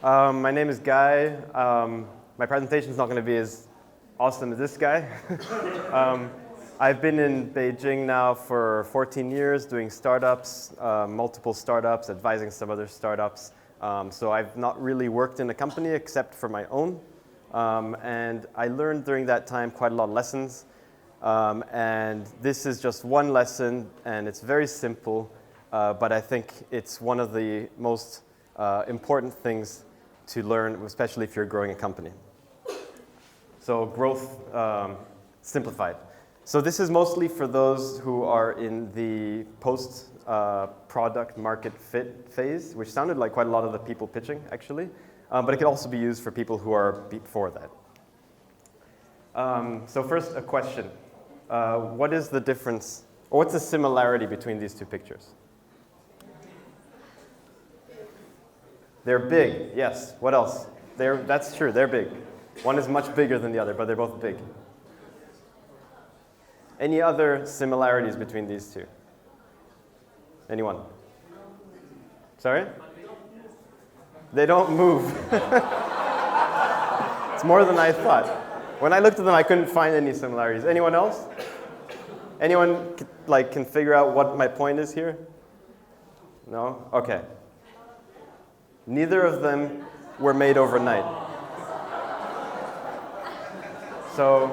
My name is Guy. My presentation is not going to be as awesome as this guy. I've been in Beijing now for 14 years doing startups, multiple startups, advising some other startups. So I've not really worked in a company except for my own. And I learned during that time quite a lot of lessons. And this is just one lesson, and it's very simple, but I think it's one of the most important things to learn, especially if you're growing a company. So growth simplified. So this is mostly for those who are in the post-product market fit phase, which sounded like quite a lot of the people pitching, actually. But it could also be used for people who are before that. So first, a question. What is the difference, or what's the similarity between these two pictures? They're big, yes. What else? That's true, they're big. One is much bigger than the other, but they're both big. Any other similarities between these two? Anyone? Sorry? They don't move. It's more than I thought. When I looked at them, I couldn't find any similarities. Anyone else? Anyone can figure out what my point is here? No? Okay. Neither of them were made overnight. So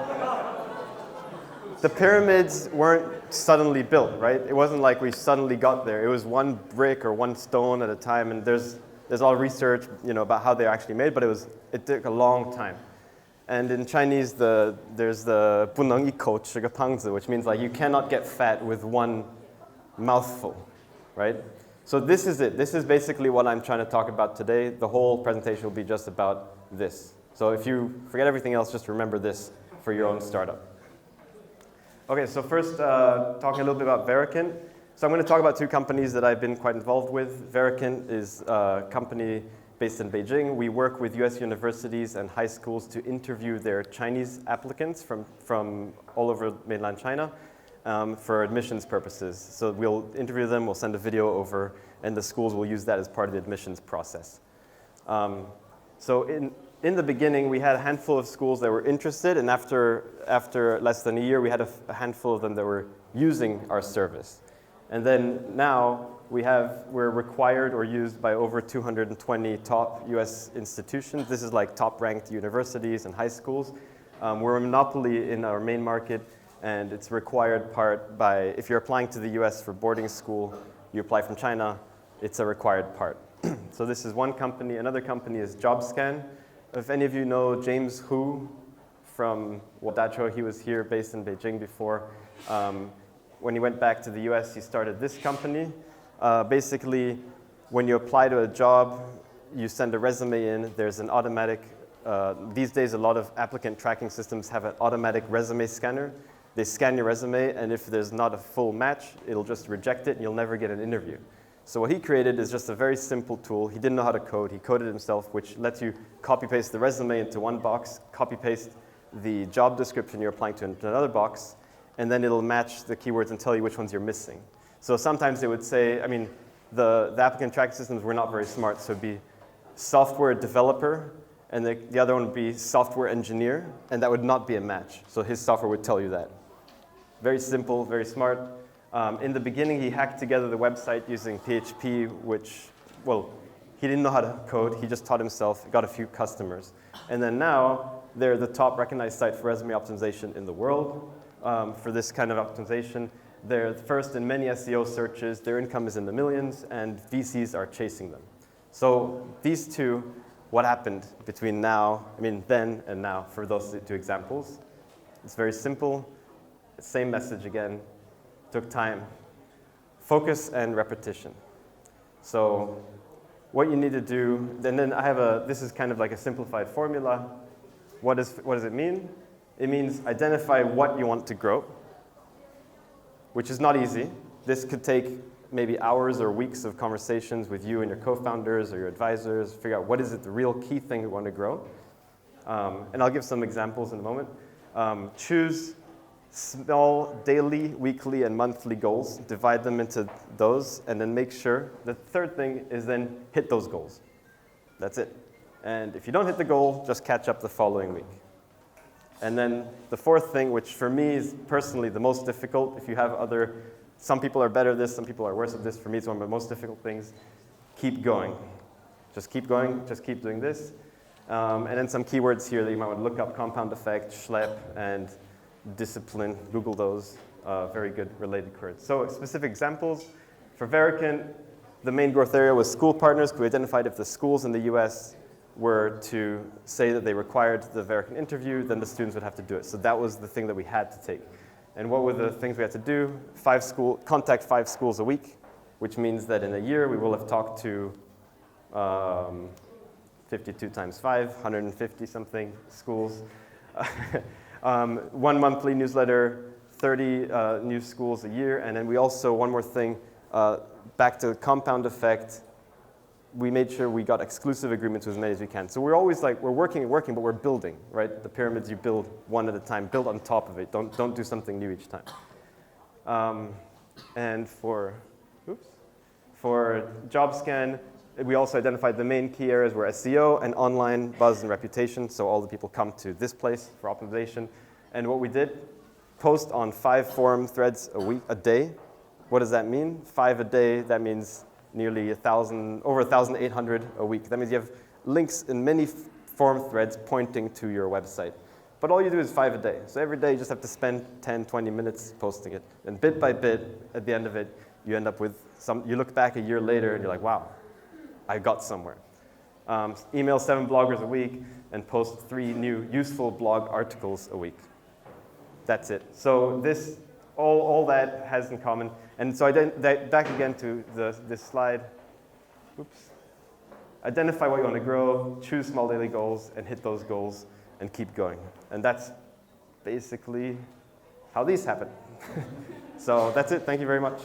the pyramids weren't suddenly built, right? It wasn't like we suddenly got there. It was one brick or one stone at a time, and there's all research, about how they're actually made, but it took a long time. And in Chinese, there's the 不能一口吃个胖子, which means you cannot get fat with one mouthful, right? So this is it. This is basically what I'm trying to talk about today. The whole presentation will be just about this. So if you forget everything else, just remember this for your own startup. Okay, so first, talking a little bit about Vericant. So I'm going to talk about two companies that I've been quite involved with. Vericant is a company based in Beijing. We work with US universities and high schools to interview their Chinese applicants from all over mainland China for admissions purposes. So we'll interview them, we'll send a video over, and the schools will use that as part of the admissions process. So in the beginning, we had a handful of schools that were interested, and after less than a year, we had a handful of them that were using our service. And then now we're required or used by over 220 top US institutions. This is like top-ranked universities and high schools. We're a monopoly in our main market, and it's required part by, if you're applying to the US for boarding school, you apply from China, it's a required part. So this is one company. Another company is JobScan. If any of you know James Hu from Wadacho, he was here based in Beijing before. When he went back to the US, he started this company. Basically, when you apply to a job, you send a resume in. There's an automatic, these days a lot of applicant tracking systems have an automatic resume scanner. They scan your resume, and if there's not a full match, it'll just reject it, and you'll never get an interview. So what he created is just a very simple tool. He didn't know how to code. He coded himself, which lets you copy-paste the resume into one box, copy-paste the job description you're applying to into another box, and then it'll match the keywords and tell you which ones you're missing. So sometimes it would say, the applicant tracking systems were not very smart, so it'd be software developer, and the other one would be software engineer, and that would not be a match. So his software would tell you that. Very simple, very smart. In the beginning, he hacked together the website using PHP, which, he didn't know how to code. He just taught himself, got a few customers. And then now, they're the top recognized site for resume optimization in the world. For this kind of optimization. They're first in many SEO searches, their income is in the millions, and VCs are chasing them. So these two, what happened between then and now for those two examples? It's very simple, same message again, took time. Focus and repetition. So what you need to do, and then this is kind of like a simplified formula. What does it mean? It means identify what you want to grow, which is not easy. This could take maybe hours or weeks of conversations with you and your co-founders or your advisors, figure out what is it the real key thing we want to grow. And I'll give some examples in a moment. Choose small daily, weekly, and monthly goals, divide them into those, and then make sure. The third thing is then hit those goals. That's it. And if you don't hit the goal, just catch up the following week. And then the fourth thing, which for me is personally the most difficult, if you have some people are better at this, some people are worse at this. For me, it's one of the most difficult things. Keep going. Just keep going, just keep doing this. And then some keywords here that you might want to look up: compound effect, schlep, and discipline. Google those. Very good related keywords. So specific examples. For Vericant, the main growth area was school partners. We identified if the schools in the US were to say that they required the Vericant interview, then the students would have to do it. So that was the thing that we had to take. And what were the things we had to do? Contact 5 schools a week, which means that in a year we will have talked to 52 times 5, 150 something schools. 1 monthly newsletter, 30 new schools a year. And then we also, one more thing, back to the compound effect, we made sure we got exclusive agreements with as many as we can. So we're always like, we're working, but we're building, right? The pyramids you build one at a time, build on top of it. Don't do something new each time. And for JobScan, we also identified the main key areas were SEO and online buzz and reputation. So all the people come to this place for optimization. And what we did, post on 5 forum threads a day. What does that mean? 5 a day, that means nearly over 1,800 a week. That means you have links in many forum threads pointing to your website. But all you do is 5 a day. So every day you just have to spend 10, 20 minutes posting it. And bit by bit, at the end of it, you end up with you look back a year later and you're like, wow, I got somewhere. Email 7 bloggers a week and post 3 new useful blog articles a week. That's it. So this, all that has in common. And so back again to this slide. Oops. Identify what you want to grow, choose small daily goals, and hit those goals, and keep going. And that's basically how these happen. So that's it. Thank you very much.